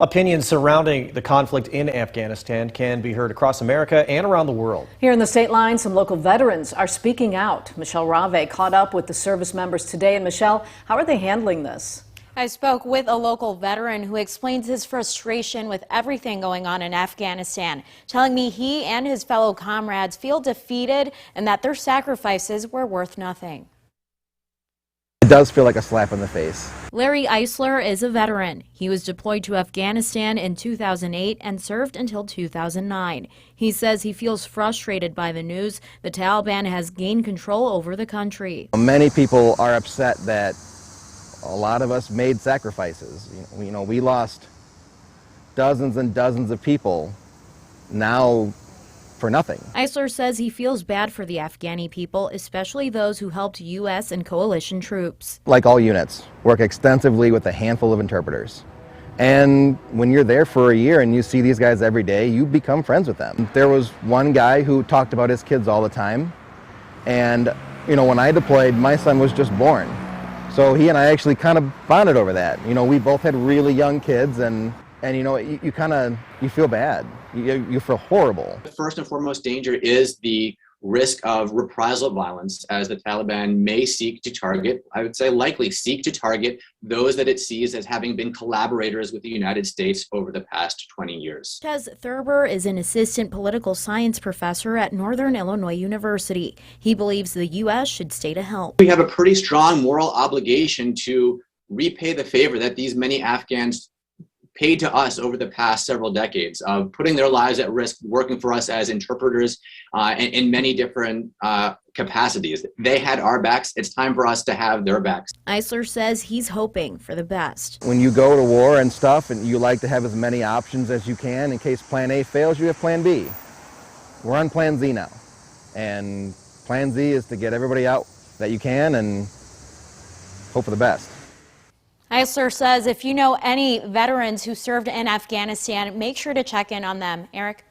Opinions surrounding the conflict in Afghanistan can be heard across America and around the world. Here in the state line, some local veterans are speaking out. Michelle Rave caught up with the service members today. And Michelle, how are they handling this? I spoke with a local veteran who explains his frustration with everything going on in Afghanistan, telling me he and his fellow comrades feel defeated and that their sacrifices were worth nothing. It does feel like a slap in the face. Larry Eisler is a veteran. He was deployed to Afghanistan in 2008 and served until 2009. He says he feels frustrated by the news the Taliban has gained control over the country. Many people are upset that a lot of us made sacrifices. We lost dozens and dozens of people now for nothing. Eisler says he feels bad for the Afghani people, especially those who helped U.S. and coalition troops. Like all units, work extensively with a handful of interpreters. And when you're there for a year and you see these guys every day, you become friends with them. There was one guy who talked about his kids all the time. And, when I deployed, my son was just born. So he and I actually kind of bonded over that. We both had really young kids and you feel bad. You feel horrible. The first and foremost danger is the risk of reprisal violence, as the Taliban may seek to target, I would say likely seek to target, those that it sees as having been collaborators with the United States over the past 20 years. Thurber is an assistant political science professor at Northern Illinois University. He believes the U.S. should stay to help. We have a pretty strong moral obligation to repay the favor that these many Afghans paid to us over the past several decades of putting their lives at risk, working for us as interpreters in many different capacities. They had our backs. It's time for us to have their backs. Eisler says he's hoping for the best. When you go to war and stuff, and you like to have as many options as you can in case plan A fails, you have plan B. We're on plan Z now. And plan Z is to get everybody out that you can and hope for the best. Eisler says if you know any veterans who served in Afghanistan, make sure to check in on them. Eric?